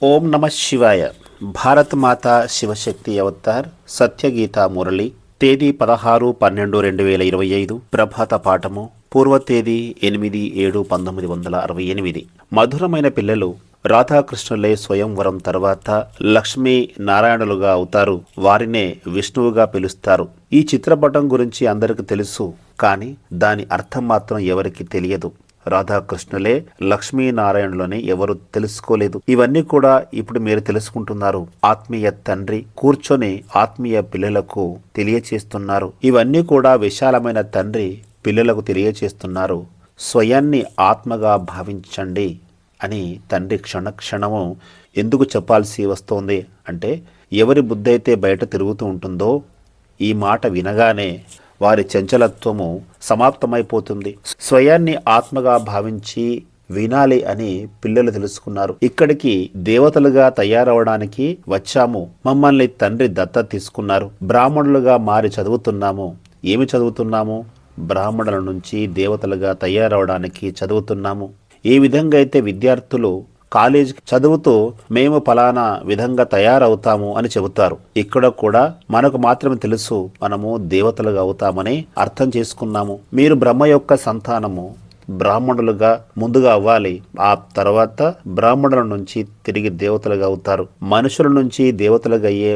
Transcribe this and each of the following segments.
ఓం నమ శివాయ. భారత్ మాత శివశక్తి అవతార్ సత్యగీత మురళి. తేదీ 16/12/2025. ప్రభాత పాఠము. పూర్వ తేదీ 8/7/1968. మధురమైన పిల్లలు రాధాకృష్ణులే స్వయంవరం తర్వాత లక్ష్మీ నారాయణులుగా అవుతారు. వారినే విష్ణువుగా పిలుస్తారు. ఈ చిత్రపటం గురించి అందరికి తెలుసు, కానీ దాని అర్థం మాత్రం ఎవరికి తెలియదు. రాధాకృష్ణులే లక్ష్మీనారాయణులని ఎవరు తెలుసుకోలేదు. ఇవన్నీ కూడా ఇప్పుడు మీరు తెలుసుకుంటున్నారు. ఆత్మీయ తండ్రి కూర్చొని ఆత్మీయ పిల్లలకు తెలియచేస్తున్నారు. ఇవన్నీ కూడా విశాలమైన తండ్రి పిల్లలకు తెలియచేస్తున్నారు. స్వయాన్ని ఆత్మగా భావించండి అని తండ్రి క్షణక్షణము ఎందుకు చెప్పాల్సి వస్తోంది అంటే, ఎవరి బుద్ధి అయితే బయట తిరుగుతూ ఉంటుందో ఈ మాట వినగానే వారి చంచలత్వము సమాప్తమైపోతుంది. స్వయాన్ని ఆత్మగా భావించి వినాలి అని పిల్లలు తెలుసుకున్నారు. ఇక్కడికి దేవతలుగా తయారవడానికి వచ్చాము. మమ్మల్ని తండ్రి దత్త తీసుకున్నారు. బ్రాహ్మణులుగా మారి చదువుతున్నాము. ఏమి చదువుతున్నాము? బ్రాహ్మణుల నుంచి దేవతలుగా తయారవడానికి చదువుతున్నాము. ఏ విధంగా అయితే విద్యార్థులు కాలేజ్ చదువుతూ మేము ఫలానా విధంగా తయారవుతాము అని చెబుతారు, ఇక్కడ కూడా మనకు మాత్రమే తెలుసు మనము దేవతలుగా అవుతామని అర్థం చేసుకున్నాము. మీరు బ్రహ్మ యొక్క సంతానము. బ్రాహ్మణులుగా ముందుగా అవ్వాలి. ఆ తర్వాత బ్రాహ్మణుల నుంచి తిరిగి దేవతలుగా అవుతారు. మనుషుల నుంచి దేవతలుగా అయ్యే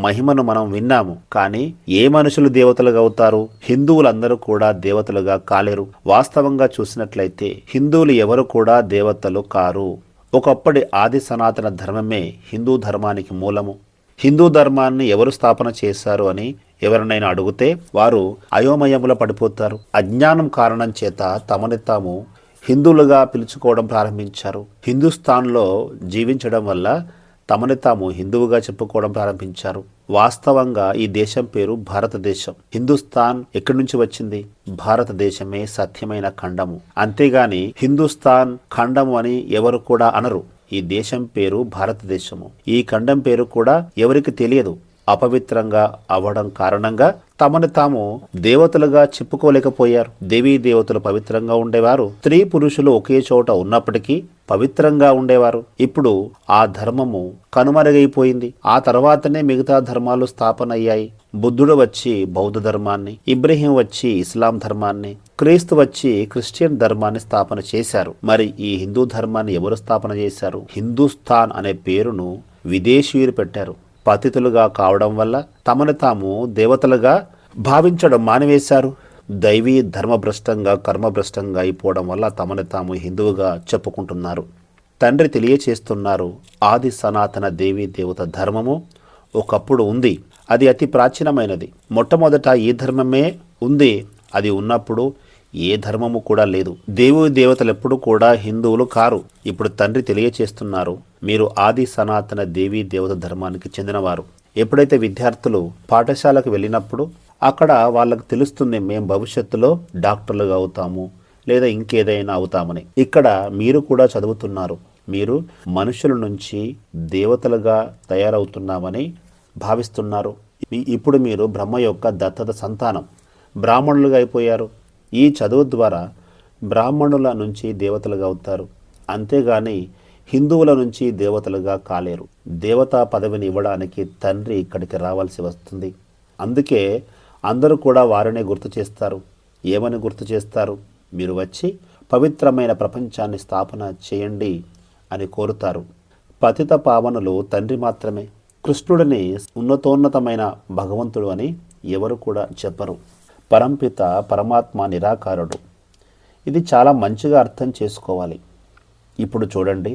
మహిమను మనం విన్నాము. కానీ ఏ మనుషులు దేవతలుగా అవుతారు? హిందువులందరూ కూడా దేవతలుగా కాలేరు. వాస్తవంగా చూసినట్లయితే హిందువులు ఎవరు కూడా దేవతలు కారు. ఒకప్పటి ఆది సనాతన ధర్మమే హిందూ ధర్మానికి మూలము. హిందూ ధర్మాన్ని ఎవరు స్థాపన చేశారు అని ఎవరినైనా అడిగితే వారు అయోమయములో పడిపోతారు. అజ్ఞానం కారణం చేత తమని తాము హిందువులుగా పిలుచుకోవడం ప్రారంభించారు. హిందుస్థాన్లో జీవించడం వల్ల తమని తాము హిందువుగా చెప్పుకోవడం ప్రారంభించారు. వాస్తవంగా ఈ దేశం పేరు భారతదేశం. హిందుస్థాన్ ఎక్కడి నుంచి వచ్చింది? భారతదేశమే సత్యమైన ఖండము. అంతేగాని హిందుస్థాన్ ఖండము అని ఎవరు కూడా అనరు. ఈ దేశం పేరు భారతదేశము. ఈ ఖండం పేరు కూడా ఎవరికి తెలియదు. అపవిత్రంగా అవ్వడం కారణంగా తమను తాము దేవతలుగా చెప్పుకోలేకపోయారు. దేవీ దేవతలు పవిత్రంగా ఉండేవారు. స్త్రీ పురుషులు ఒకే చోట ఉన్నప్పటికీ పవిత్రంగా ఉండేవారు. ఇప్పుడు ఆ ధర్మము కనుమరుగైపోయింది. ఆ తర్వాతనే మిగతా ధర్మాలు స్థాపన అయ్యాయి. బుద్ధుడు వచ్చి బౌద్ధ ధర్మాన్ని, ఇబ్రహీం వచ్చి ఇస్లాం ధర్మాన్ని, క్రీస్తు వచ్చి క్రిస్టియన్ ధర్మాన్ని స్థాపన చేశారు. మరి ఈ హిందూ ధర్మాన్ని ఎవరు స్థాపన చేశారు? హిందూస్థాన్ అనే పేరును విదేశీయులు పెట్టారు. పతితులుగా కావడం వల్ల తమను తాము దేవతలుగా భావించడం మానివేశారు. దైవీ ధర్మభ్రష్టంగా కర్మభ్రష్టంగా అయిపోవడం వల్ల తమను తాము హిందువుగా చెప్పుకుంటున్నారు. తండ్రి తెలియచేస్తున్నారు, ఆది సనాతన దేవీ దేవత ధర్మము ఒకప్పుడు ఉంది. అది అతి ప్రాచీనమైనది. మొట్టమొదట ఈ ధర్మమే ఉంది. అది ఉన్నప్పుడు ఏ ధర్మము కూడా లేదు. దేవీ దేవతలు ఎప్పుడు కూడా హిందువులు కారు. ఇప్పుడు తండ్రి తెలియచేస్తున్నారు, మీరు ఆది సనాతన దేవీ దేవత ధర్మానికి చెందినవారు. ఎప్పుడైతే విద్యార్థులు పాఠశాలకు వెళ్ళినప్పుడు అక్కడ వాళ్ళకు తెలుస్తుంది, మేము భవిష్యత్తులో డాక్టర్లుగా అవుతాము లేదా ఇంకేదైనా అవుతామని. ఇక్కడ మీరు కూడా చదువుతున్నారు. మీరు మనుషుల నుంచి దేవతలుగా తయారవుతున్నామని భావిస్తున్నారు. ఇప్పుడు మీరు బ్రహ్మ యొక్క దత్తత సంతానం. బ్రాహ్మణులుగా అయిపోయారు. ఈ చదువు ద్వారా బ్రాహ్మణుల నుంచి దేవతలుగా అవుతారు. అంతేగాని హిందువుల నుంచి దేవతలుగా కాలేరు. దేవతా పదవిని ఇవ్వడానికి తండ్రి ఇక్కడికి రావాల్సి వస్తుంది. అందుకే అందరూ కూడా వారినే గుర్తు చేస్తారు. ఏమని గుర్తు చేస్తారు? మీరు వచ్చి పవిత్రమైన ప్రపంచాన్ని స్థాపన చేయండి అని కోరుతారు. పతిత పావనులు తండ్రి మాత్రమే. కృష్ణుడిని ఉన్నతోన్నతమైన భగవంతుడు అని ఎవరు కూడా చెప్పరు. పరంపిత పరమాత్మ నిరాకారుడు. ఇది చాలా మంచిగా అర్థం చేసుకోవాలి. ఇప్పుడు చూడండి,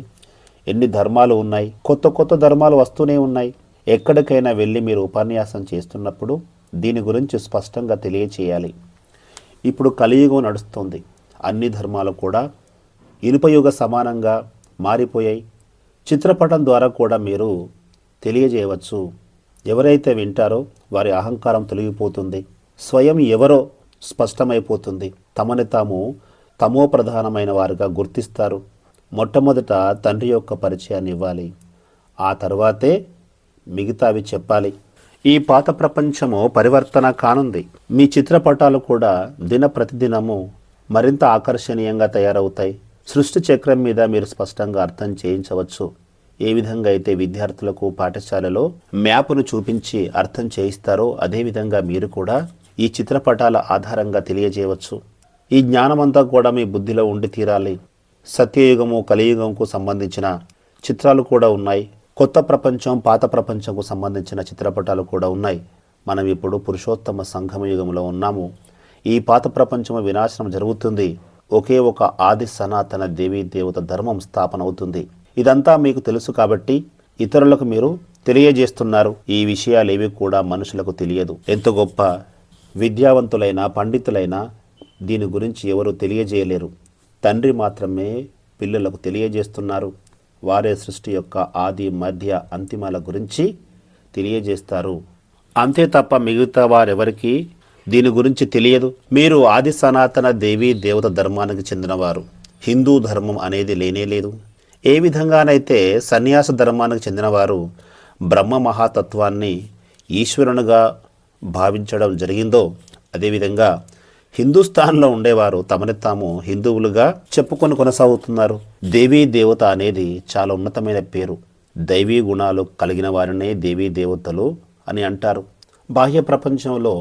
ఎన్ని ధర్మాలు ఉన్నాయి. కొత్త కొత్త ధర్మాలు వస్తూనే ఉన్నాయి. ఎక్కడికైనా వెళ్ళి మీరు ఉపన్యాసం చేస్తున్నప్పుడు దీని గురించి స్పష్టంగా తెలియచేయాలి. ఇప్పుడు కలియుగం నడుస్తుంది. అన్ని ధర్మాలు కూడా ఇనుపయుగ సమానంగా మారిపోయాయి. చిత్రపటం ద్వారా కూడా మీరు తెలియజేయవచ్చు. ఎవరైతే వింటారో వారి అహంకారం తొలగిపోతుంది. స్వయం ఎవరో స్పష్టమైపోతుంది. తమని తాము తమో ప్రధానమైన వారుగా గుర్తిస్తారు. మొట్టమొదట తండ్రి యొక్క పరిచయాన్ని ఇవ్వాలి. ఆ తర్వాతే మిగతావి చెప్పాలి. ఈ పాత ప్రపంచము పరివర్తన కానుంది. మీ చిత్రపటాలు కూడా దిన ప్రతిదినము మరింత ఆకర్షణీయంగా తయారవుతాయి. సృష్టి చక్రం మీద మీరు స్పష్టంగా అర్థం చేయించవచ్చు. ఏ విధంగా అయితే విద్యార్థులకు పాఠశాలలో మ్యాప్ను చూపించి అర్థం చేయిస్తారో అదేవిధంగా మీరు కూడా ఈ చిత్రపటాల ఆధారంగా తెలియజేయవచ్చు. ఈ జ్ఞానమంతా కూడా మీ బుద్ధిలో ఉండి తీరాలి. సత్యయుగము కలియుగంకు సంబంధించిన చిత్రాలు కూడా ఉన్నాయి. కొత్త ప్రపంచం పాత ప్రపంచంకు సంబంధించిన చిత్రపటాలు కూడా ఉన్నాయి. మనం ఇప్పుడు పురుషోత్తమ సంగమ యుగంలో ఉన్నాము. ఈ పాత ప్రపంచము వినాశనం జరుగుతుంది. ఒకే ఒక ఆది సనాతన దేవీ దేవత ధర్మం స్థాపన అవుతుంది. ఇదంతా మీకు తెలుసు కాబట్టి ఇతరులకు మీరు తెలియజేస్తున్నారు. ఈ విషయాలేవి కూడా మనుషులకు తెలియదు. ఎంత గొప్ప విద్యావంతులైన పండితులైనా దీని గురించి ఎవరు తెలియజేయలేరు. తండ్రి మాత్రమే పిల్లలకు తెలియజేస్తున్నారు. వారే సృష్టి యొక్క ఆది మధ్య అంతిమాల గురించి తెలియజేస్తారు. అంతే తప్ప మిగతా వారెవరికి దీని గురించి తెలియదు. మీరు ఆది సనాతన దేవీ దేవత ధర్మానికి చెందినవారు. హిందూ ధర్మం అనేది లేనేలేదు. ఏ విధంగానైతే సన్యాస ధర్మానికి చెందినవారు బ్రహ్మ మహాతత్వాన్ని ఈశ్వరునిగా భావించడం జరిగిందో అదేవిధంగా హిందుస్థాన్లో ఉండేవారు తమని తాము హిందువులుగా చెప్పుకొని కొనసాగుతున్నారు. దేవీ దేవత అనేది చాలా ఉన్నతమైన పేరు. దైవీ గుణాలు కలిగిన వారినే దేవీ దేవతలు అని అంటారు. బాహ్య ప్రపంచంలో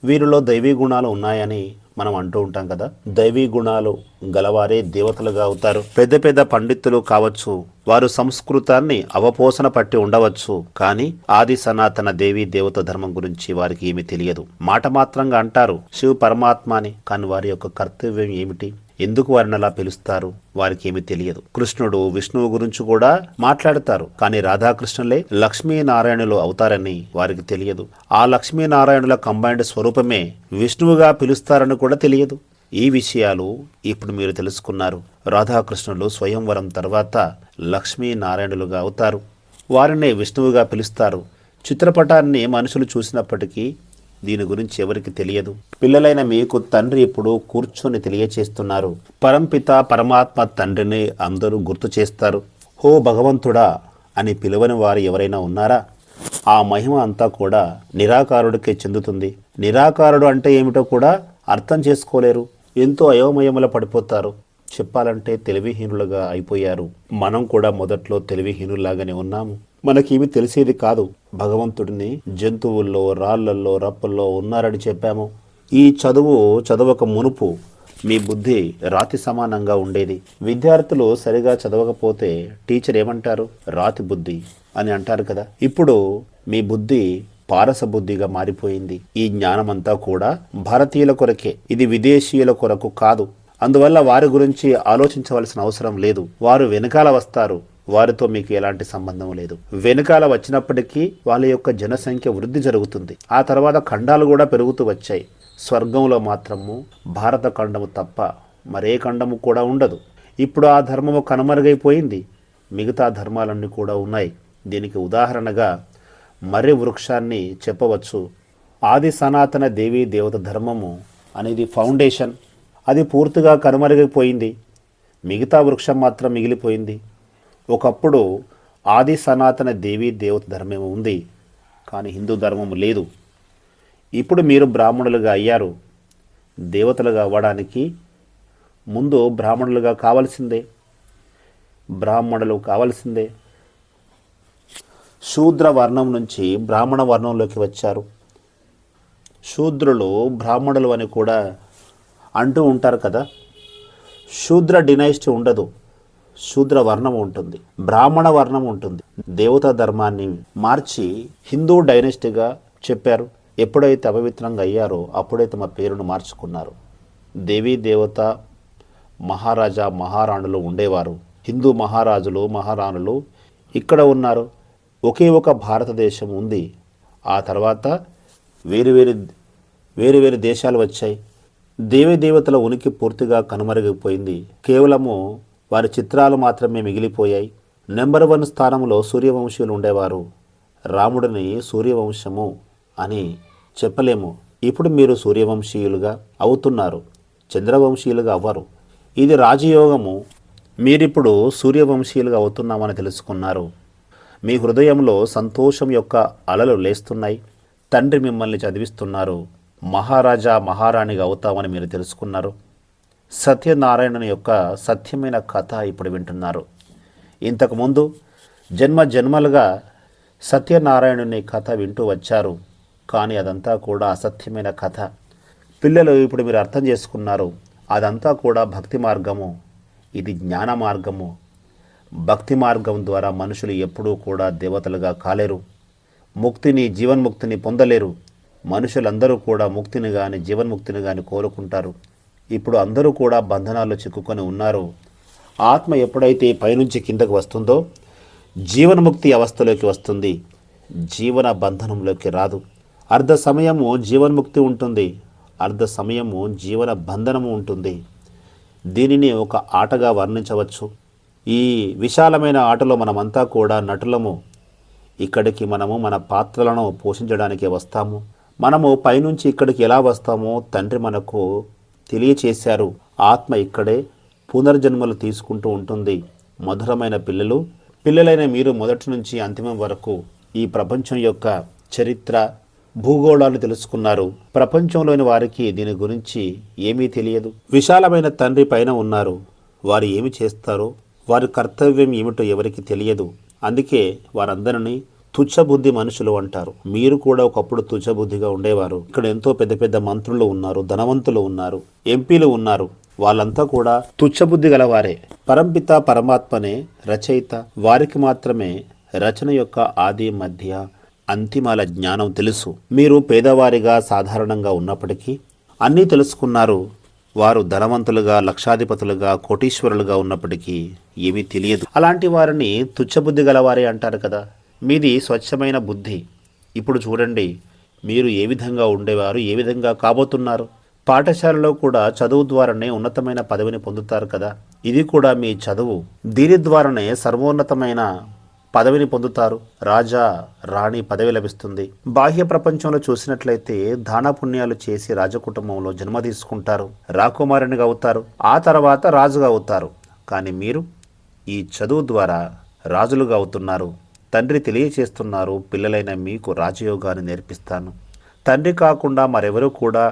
వీరిలో దైవీ గుణాలు ఉన్నాయని మనం అంటూ ఉంటాం కదా. దైవీ గుణాలు గలవారే దేవతలుగా అవుతారు. పెద్ద పెద్ద పండితులు కావచ్చు, వారు సంస్కృతాన్ని అవపోసన పట్టి ఉండవచ్చు. కానీ ఆది సనాతన దేవీ దేవత ధర్మం గురించి వారికి ఏమీ తెలియదు. మాట మాత్రంగా అంటారు శివ పరమాత్మ అని. కానీ వారి యొక్క కర్తవ్యం ఏమిటి? ఎందుకు వారిని అలా పిలుస్తారు? వారికి ఏమీ తెలియదు. కృష్ణుడు విష్ణువు గురించి కూడా మాట్లాడతారు. కానీ రాధాకృష్ణులే లక్ష్మీనారాయణులు అవుతారని వారికి తెలియదు. ఆ లక్ష్మీనారాయణుల కంబైన్డ్ స్వరూపమే విష్ణువుగా పిలుస్తారని కూడా తెలియదు. ఈ విషయాలు ఇప్పుడు మీరు తెలుసుకున్నారు. రాధాకృష్ణులు స్వయంవరం తర్వాత లక్ష్మీనారాయణులుగా అవుతారు. వారినే విష్ణువుగా పిలుస్తారు. చిత్రపటాన్ని మనుషులు చూసినప్పటికీ దీని గురించి ఎవరికి తెలియదు. పిల్లలైన మీకు తండ్రి ఇప్పుడు కూర్చొని తెలియచేస్తున్నారు. పరంపిత పరమాత్మ తండ్రిని అందరూ గుర్తు చేస్తారు. హో భగవంతుడా అని పిలువని వారు ఎవరైనా ఉన్నారా? ఆ మహిమ అంతా కూడా నిరాకారుడికే చెందుతుంది. నిరాకారుడు అంటే ఏమిటో కూడా అర్థం చేసుకోలేరు. ఎంతో అయోమయముల పడిపోతారు. చెప్పాలంటే తెలివిహీనులుగా అయిపోయారు. మనం కూడా మొదట్లో తెలివిహీనులాగానే ఉన్నాము. మనకేమీ తెలిసేది కాదు. భగవంతుడిని జంతువుల్లో రాళ్లల్లో రప్పల్లో ఉన్నారని చెప్పాము. ఈ చదవక మునుపు మీ బుద్ధి రాతి సమానంగా ఉండేది. విద్యార్థులు సరిగా చదవకపోతే టీచర్ ఏమంటారు? రాతి బుద్ధి అని అంటారు కదా. ఇప్పుడు మీ బుద్ధి పారస బుద్ధిగా మారిపోయింది. ఈ జ్ఞానమంతా కూడా భారతీయుల కొరకే. ఇది విదేశీయుల కొరకు కాదు. అందువల్ల వారి గురించి ఆలోచించవలసిన అవసరం లేదు. వారు వెనకాల వస్తారు. వారితో మీకు ఎలాంటి సంబంధం లేదు. వెనుకాల వచ్చినప్పటికీ వాళ్ళ యొక్క జనసంఖ్య వృద్ధి జరుగుతుంది. ఆ తర్వాత ఖండాలు కూడా పెరుగుతూ వచ్చాయి. స్వర్గంలో మాత్రము భారత ఖండము తప్ప మరే ఖండము కూడా ఉండదు. ఇప్పుడు ఆ ధర్మము కనుమరుగైపోయింది. మిగతా ధర్మాలన్నీ కూడా ఉన్నాయి. దీనికి ఉదాహరణగా మర్రి వృక్షాన్ని చెప్పవచ్చు. ఆది సనాతన దేవీ దేవత ధర్మము అనేది ఫౌండేషన్. అది పూర్తిగా కనుమరుగైపోయింది. మిగతా వృక్షం మాత్రం మిగిలిపోయింది. ఒకప్పుడు ఆది సనాతన దేవీ దేవత ధర్మం ఉంది, కానీ హిందూ ధర్మం లేదు. ఇప్పుడు మీరు బ్రాహ్మణులుగా అయ్యారు. దేవతలుగా అవ్వడానికి ముందు బ్రాహ్మణులుగా కావాల్సిందే. బ్రాహ్మణులు కావాల్సిందే. శూద్ర వర్ణం నుంచి బ్రాహ్మణ వర్ణంలోకి వచ్చారు. శూద్రులు బ్రాహ్మణులు అని కూడా అంటూ ఉంటారు కదా. శూద్ర డినైస్టీ ఉండదు. శూద్ర వర్ణం ఉంటుంది, బ్రాహ్మణ వర్ణం ఉంటుంది. దేవతా ధర్మాన్ని మార్చి హిందూ డైనెస్టీగా చెప్పారు. ఎప్పుడైతే అపవిత్రంగా అయ్యారో అప్పుడే తమ పేరును మార్చుకున్నారు. దేవీ దేవత మహారాజా మహారాణులు ఉండేవారు. హిందూ మహారాజులు మహారాణులు ఇక్కడ ఉన్నారు. ఒకే ఒక భారతదేశం ఉంది. ఆ తర్వాత వేరు వేరు దేశాలు వచ్చాయి. దేవీ దేవతల ఉనికి పూర్తిగా కనుమరుగైపోయింది. కేవలము వారి చిత్రాలు మాత్రమే మిగిలిపోయాయి. నెంబర్ 1 స్థానంలో సూర్యవంశీయులు ఉండేవారు. రాముడిని సూర్యవంశము అని చెప్పలేము. ఇప్పుడు మీరు సూర్యవంశీయులుగా అవుతున్నారు, చంద్రవంశీయులుగా అవ్వరు. ఇది రాజయోగము. మీరిప్పుడు సూర్యవంశీయులుగా అవుతున్నామని తెలుసుకున్నారు. మీ హృదయంలో సంతోషం యొక్క అలలు లేస్తున్నాయి. తండ్రి మిమ్మల్ని చదివిస్తున్నారు. మహారాజా మహారాణిగా అవుతామని మీరు తెలుసుకున్నారు. సత్యనారాయణుని యొక్క సత్యమైన కథ ఇప్పుడు వింటున్నారు. ఇంతకుముందు జన్మ జన్మలుగా సత్యనారాయణుని కథ వింటూ వచ్చారు. కానీ అదంతా కూడా అసత్యమైన కథ. పిల్లలు ఇప్పుడు మీరు అర్థం చేసుకున్నారు. అదంతా కూడా భక్తి మార్గము, ఇది జ్ఞాన మార్గము. భక్తి మార్గం ద్వారా మనుషులు ఎప్పుడూ కూడా దేవతలుగా కాలేరు, ముక్తిని జీవన్ముక్తిని పొందలేరు. మనుషులందరూ కూడా ముక్తిని కానీ జీవన్ముక్తిని కానీ కోరుకుంటారు. ఇప్పుడు అందరూ కూడా బంధనాల్లో చిక్కుకొని ఉన్నారు. ఆత్మ ఎప్పుడైతే పైనుంచి కిందకు వస్తుందో జీవన్ముక్తి అవస్థలోకి వస్తుంది, జీవన బంధనంలోకి రాదు. అర్ధ సమయము జీవన్ముక్తి ఉంటుంది, అర్ధ సమయము జీవన బంధనము ఉంటుంది. దీనిని ఒక ఆటగా వర్ణించవచ్చు. ఈ విశాలమైన ఆటలో మనమంతా కూడా నటులము. ఇక్కడికి మనము మన పాత్రలను పోషించడానికి వస్తాము. మనము పైనుంచి ఇక్కడికి ఎలా వస్తామో తండ్రి మనకు తెలియచేశారు. ఆత్మ ఇక్కడే పునర్జన్మలు తీసుకుంటూ ఉంటుంది. మధురమైన పిల్లలైన మీరు మొదటి నుంచి అంతిమం వరకు ఈ ప్రపంచం యొక్క చరిత్ర, భూగోళాలు తెలుసుకున్నారు. ప్రపంచంలోని వారికి దీని గురించి ఏమీ తెలియదు. విశాలమైన తండ్రి పైన ఉన్నారు. వారు ఏమి చేస్తారో, వారి కర్తవ్యం ఏమిటో ఎవరికి తెలియదు. అందుకే వారందరినీ తుచ్చబుద్ధి మనుషులు అంటారు. మీరు కూడా ఒకప్పుడు తుచ్చబుద్ధిగా ఉండేవారు. ఇక్కడ ఎంతో పెద్ద పెద్ద మంత్రులు ఉన్నారు, ధనవంతులు ఉన్నారు, ఎంపీలు ఉన్నారు. వాళ్ళంతా కూడా తుచ్చబుద్ధి గలవారే. పరంపిత పరమాత్మనే రచయిత. వారికి మాత్రమే రచన యొక్క ఆది మధ్య అంతిమాల జ్ఞానం తెలుసు. మీరు పేదవారిగా సాధారణంగా ఉన్నప్పటికీ అన్నీ తెలుసుకున్నారు. వారు ధనవంతులుగా, లక్షాధిపతులుగా, కోటీశ్వరులుగా ఉన్నప్పటికీ ఏమీ తెలియదు. అలాంటి వారిని తుచ్చబుద్ధి గలవారే అంటారు కదా. మీది స్వచ్ఛమైన బుద్ధి. ఇప్పుడు చూడండి, మీరు ఏ విధంగా ఉండేవారు, ఏ విధంగా కాబోతున్నారు. పాఠశాలలో కూడా చదువు ద్వారానే ఉన్నతమైన పదవిని పొందుతారు కదా. ఇది కూడా మీ చదువు. దీని ద్వారానే సర్వోన్నతమైన పదవిని పొందుతారు. రాజా, రాణి పదవి లభిస్తుంది. బాహ్య ప్రపంచంలో చూసినట్లయితే దాన పుణ్యాలు చేసి రాజకుటుంబంలో జన్మ తీసుకుంటారు, రాకుమారునిగా అవుతారు, ఆ తర్వాత రాజుగా అవుతారు. కానీ మీరు ఈ చదువు ద్వారా రాజులుగా అవుతున్నారు. తండ్రి తెలియచేస్తున్నారు, పిల్లలైన మీకు రాజయోగాన్ని నేర్పిస్తాను. తండ్రి కాకుండా మరెవరూ కూడా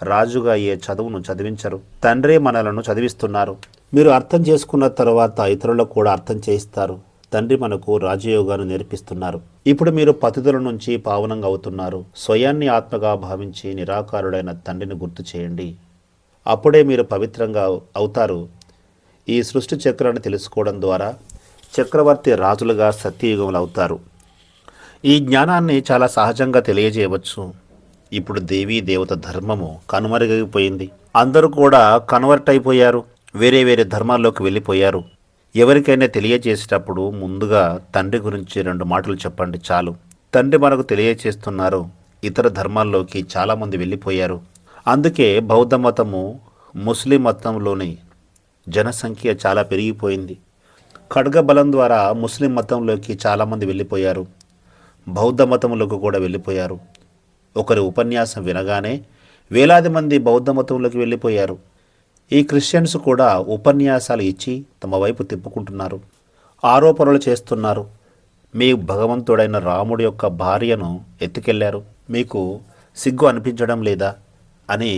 రాజుగా అయ్యే చదువును చదివించరు. తండ్రే మనలను చదివిస్తున్నారు. మీరు అర్థం చేసుకున్న తర్వాత ఇతరులకు కూడా అర్థం చేయిస్తారు. తండ్రి మనకు రాజయోగాన్ని నేర్పిస్తున్నారు. ఇప్పుడు మీరు పతితుల నుంచి పావనంగా అవుతున్నారు. స్వయాన్ని ఆత్మగా భావించి నిరాకారుడైన తండ్రిని గుర్తు చేయండి. అప్పుడే మీరు పవిత్రంగా అవుతారు. ఈ సృష్టి చక్రాన్ని తెలుసుకోవడం ద్వారా చక్రవర్తి రాజులుగా సత్యయుగములు అవుతారు. ఈ జ్ఞానాన్ని చాలా సహజంగా తెలియజేయవచ్చు. ఇప్పుడు దేవీ దేవత ధర్మము కనుమరుగైపోయింది. అందరూ కూడా కన్వర్ట్ అయిపోయారు, వేరే వేరే ధర్మాల్లోకి వెళ్ళిపోయారు. ఎవరికైనా తెలియజేసేటప్పుడు ముందుగా తండ్రి గురించి 2 మాటలు చెప్పండి చాలు. తండ్రి మనకు తెలియచేస్తున్నారు, ఇతర ధర్మాల్లోకి చాలామంది వెళ్ళిపోయారు. అందుకే బౌద్ధ మతము, ముస్లిం మతంలోని జనసంఖ్య చాలా పెరిగిపోయింది. ఖడ్గ బలం ద్వారా ముస్లిం మతంలోకి చాలామంది వెళ్ళిపోయారు, బౌద్ధ మతంలోకి కూడా వెళ్ళిపోయారు. ఒకరి ఉపన్యాసం వినగానే వేలాది మంది బౌద్ధ మతంలోకి వెళ్ళిపోయారు. ఈ క్రిస్టియన్స్ కూడా ఉపన్యాసాలు ఇచ్చి తమ వైపు తిప్పుకుంటున్నారు, ఆరోపణలు చేస్తున్నారు. మీ భగవంతుడైన రాముడి యొక్క భార్యను ఎత్తుకెళ్లారు, మీకు సిగ్గు అనిపించడం లేదా అని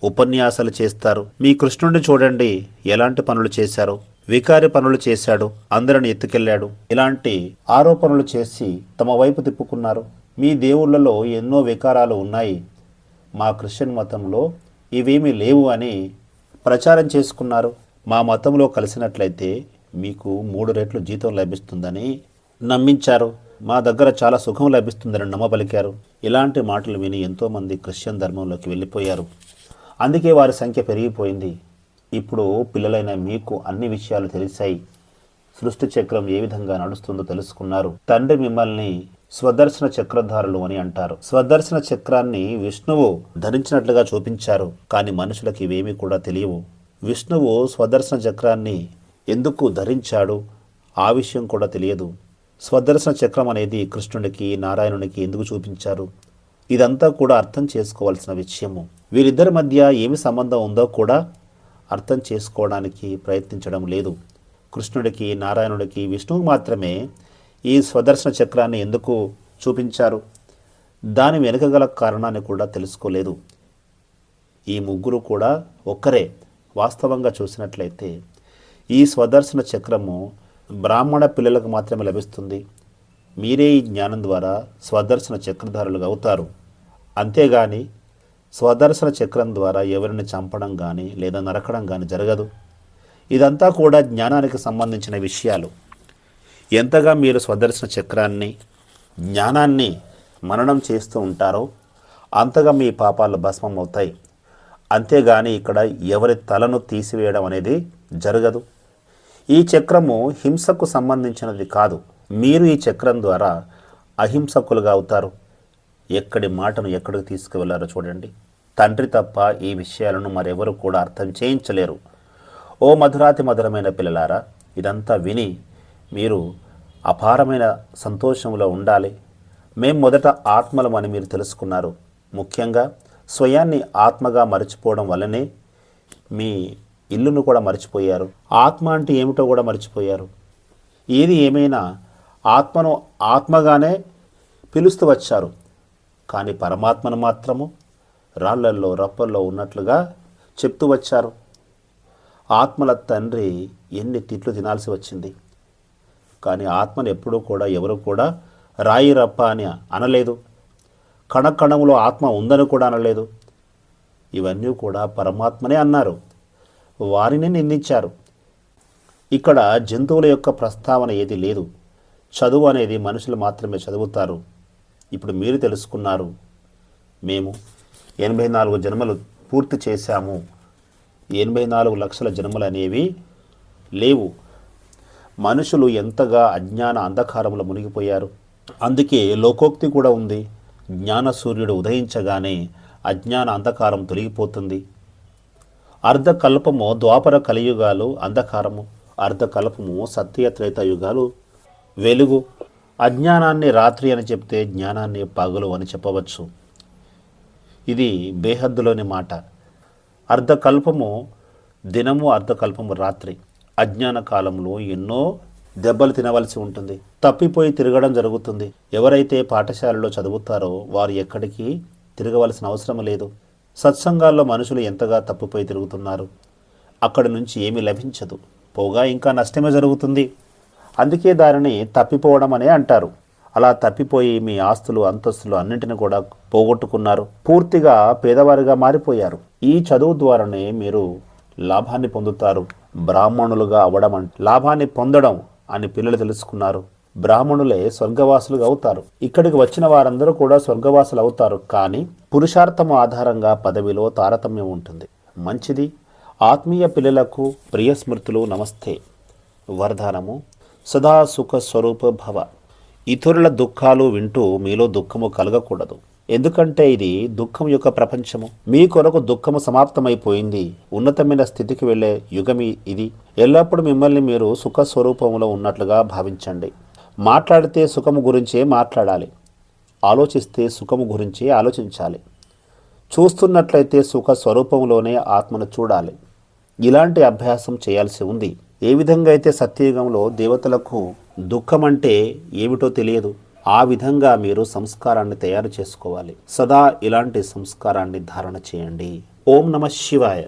ఉపన్యాసాలు చేస్తారు. మీ కృష్ణుడిని చూడండి ఎలాంటి పనులు చేశారో, వికారి పనులు చేశాడు, అందరిని ఎత్తుకెళ్లాడు. ఇలాంటి ఆరోపణలు చేసి తమ వైపు తిప్పుకున్నారు. మీ దేవుళ్లలో ఎన్నో వికారాలు ఉన్నాయి, మా క్రిస్టియన్ మతంలో ఇవేమీ లేవు అని ప్రచారం చేసుకున్నారు. మా మతంలో కలిసినట్లయితే మీకు 3 రెట్లు జీతం లభిస్తుందని నమ్మించారు. మా దగ్గర చాలా సుఖం లభిస్తుందని నమ్మబలికారు. ఇలాంటి మాటలు విని ఎంతోమంది క్రిస్టియన్ ధర్మంలోకి వెళ్ళిపోయారు. అందుకే వారి సంఖ్య పెరిగిపోయింది. ఇప్పుడు పిల్లలైన మీకు అన్ని విషయాలు తెలిసాయి. సృష్టి చక్రం ఏ విధంగా నడుస్తుందో తెలుసుకున్నారు. తండ్రి మిమ్మల్ని స్వదర్శన చక్రధారులు అని అంటారు. స్వదర్శన చక్రాన్ని విష్ణువు ధరించినట్లుగా చూపించారు. కానీ మనుషులకు ఇవేమీ కూడా తెలియవు. విష్ణువు స్వదర్శన చక్రాన్ని ఎందుకు ధరించాడు ఆ విషయం కూడా తెలియదు. స్వదర్శన చక్రం అనేది కృష్ణుడికి, నారాయణునికి ఎందుకు చూపించారు, ఇదంతా కూడా అర్థం చేసుకోవాల్సిన విషయము. వీరిద్దరి మధ్య ఏమి సంబంధం ఉందో కూడా అర్థం చేసుకోవడానికి ప్రయత్నించడం లేదు. కృష్ణుడికి, నారాయణుడికి, విష్ణువు మాత్రమే ఈ స్వదర్శన చక్రాన్ని ఎందుకు చూపించారు, దాని వెనుకగల కారణాన్ని కూడా తెలుసుకోలేదు. ఈ ముగ్గురు కూడా ఒక్కరే. వాస్తవంగా చూసినట్లయితే ఈ స్వదర్శన చక్రము బ్రాహ్మణ పిల్లలకు మాత్రమే లభిస్తుంది. మీరే ఈ జ్ఞానం ద్వారా స్వదర్శన చక్రధారులుగా అవుతారు. అంతేగాని స్వదర్శన చక్రం ద్వారా ఎవరిని చంపడం కానీ లేదా నరకడం కానీ జరగదు. ఇదంతా కూడా జ్ఞానానికి సంబంధించిన విషయాలు. ఎంతగా మీరు స్వదర్శన చక్రాన్ని జ్ఞానాన్ని మననం చేస్తూ ఉంటారో అంతగా మీ పాపాలు భస్మం అవుతాయి. అంతేగాని ఇక్కడ ఎవరి తలను తీసివేయడం అనేది జరగదు. ఈ చక్రము హింసకు సంబంధించినది కాదు. మీరు ఈ చక్రం ద్వారా అహింసకులుగా అవుతారు. ఎక్కడి మాటను ఎక్కడికి తీసుకువెళ్లారో చూడండి. తండ్రి తప్ప ఈ విషయాలను మరెవరు కూడా అర్థం చేయించలేరు. ఓ మధురాతి మధురమైన పిల్లలారా, ఇదంతా విని మీరు అపారమైన సంతోషంలో ఉండాలి. మేం మొదట ఆత్మలమని మీరు తెలుసుకున్నారు. ముఖ్యంగా స్వయాన్ని ఆత్మగా మరచిపోవడం వల్లనే మీ ఇల్లును కూడా మర్చిపోయారు. ఆత్మ అంటే ఏమిటో కూడా మర్చిపోయారు. ఏది ఏమైనా ఆత్మను ఆత్మగానే పిలుస్తూ వచ్చారు. కానీ పరమాత్మను మాత్రము రాళ్లల్లో రప్పల్లో ఉన్నట్లుగా చెప్తూ వచ్చారు. ఆత్మల తండ్రి ఎన్ని తిట్లు తినాల్సి వచ్చింది. కానీ ఆత్మను ఎప్పుడూ కూడా ఎవరు కూడా రాయి రప్ప అని అనలేదు. కణకణములో ఆత్మ ఉందని కూడా అనలేదు. ఇవన్నీ కూడా పరమాత్మనే అన్నారు. వారిని నిందించారు. ఇక్కడ జంతువుల యొక్క ప్రస్తావన ఏది లేదు. చదువు అనేది మనుషులు మాత్రమే చదువుతారు. ఇప్పుడు మీరు తెలుసుకున్నారు, మేము 84 జన్మలు పూర్తి చేశాము. 84 లక్షల జన్మలు అనేవి లేవు. మనుషులు ఎంతగా అజ్ఞాన అంధకారంలో మునిగిపోయారు. అందుకే లోకోక్తి కూడా ఉంది. జ్ఞాన సూర్యుడు ఉదయించగానే అజ్ఞాన అంధకారం తొలగిపోతుంది. అర్ధకల్పము ద్వాపర కలియుగాలు అంధకారము, అర్ధకల్పము సత్య త్రేతాయుగాలు వెలుగు. అజ్ఞానాన్ని రాత్రి అని చెప్తే జ్ఞానాన్ని పగలు అని చెప్పవచ్చు. ఇది బేహద్దులోని మాట. అర్ధకల్పము దినము, అర్ధకల్పము రాత్రి. అజ్ఞాన కాలంలో ఎన్నో దెబ్బలు తినవలసి ఉంటుంది. తప్పిపోయి తిరగడం జరుగుతుంది. ఎవరైతే పాఠశాలలో చదువుతారో వారు ఎక్కడికి తిరగవలసిన అవసరం లేదు. సత్సంగాల్లో మనుషులు ఎంతగా తప్పిపోయి తిరుగుతున్నారు. అక్కడి నుంచి ఏమీ లభించదు, పోగా ఇంకా నష్టమే జరుగుతుంది. అందుకే దానిని తప్పిపోవడం అనే అంటారు. అలా తప్పిపోయి మీ ఆస్తులు అంతస్తులు అన్నింటిని కూడా పోగొట్టుకున్నారు. పూర్తిగా పేదవారిగా మారిపోయారు. ఈ చదువు ద్వారానే మీరు లాభాన్ని పొందుతారు. బ్రాహ్మణులుగా అవ్వడం అంటే లాభాన్ని పొందడం అని పిల్లలు తెలుసుకున్నారు. బ్రాహ్మణులే స్వర్గవాసులుగా అవుతారు. ఇక్కడికి వచ్చిన వారందరూ కూడా స్వర్గవాసులు అవుతారు. కానీ పురుషార్థం ఆధారంగా పదవిలో తారతమ్యం ఉంటుంది. మంచిది. ఆత్మీయ పిల్లలకు ప్రియ స్మృతులు నమస్తే. వరదానము: సదా సుఖ స్వరూప భవ. ఇతరుల దుఃఖాలు వింటూ మీలో దుఃఖము కలగకూడదు. ఎందుకంటే ఇది దుఃఖం యొక్క ప్రపంచము. మీ కొరకు దుఃఖము సమాప్తమైపోయింది. ఉన్నతమైన స్థితికి వెళ్ళే యుగమి ఇది. ఎల్లప్పుడూ మిమ్మల్ని మీరు సుఖ స్వరూపంలో ఉన్నట్లుగా భావించండి. మాట్లాడితే సుఖము గురించే మాట్లాడాలి. ఆలోచిస్తే సుఖము గురించే ఆలోచించాలి. చూస్తున్నట్లయితే సుఖ స్వరూపంలోనే ఆత్మను చూడాలి. ఇలాంటి అభ్యాసం చేయాల్సి ఉంది. ఏ విధంగా అయితే సత్యయుగంలో దేవతలకు దుఃఖం అంటే ఏమిటో తెలియదు, ఆ విధంగా మీరు సంస్కారాన్ని తయారు చేసుకోవాలి. సదా ఇలాంటి సంస్కారాన్ని ధారణ చేయండి. ఓం నమః శివాయ.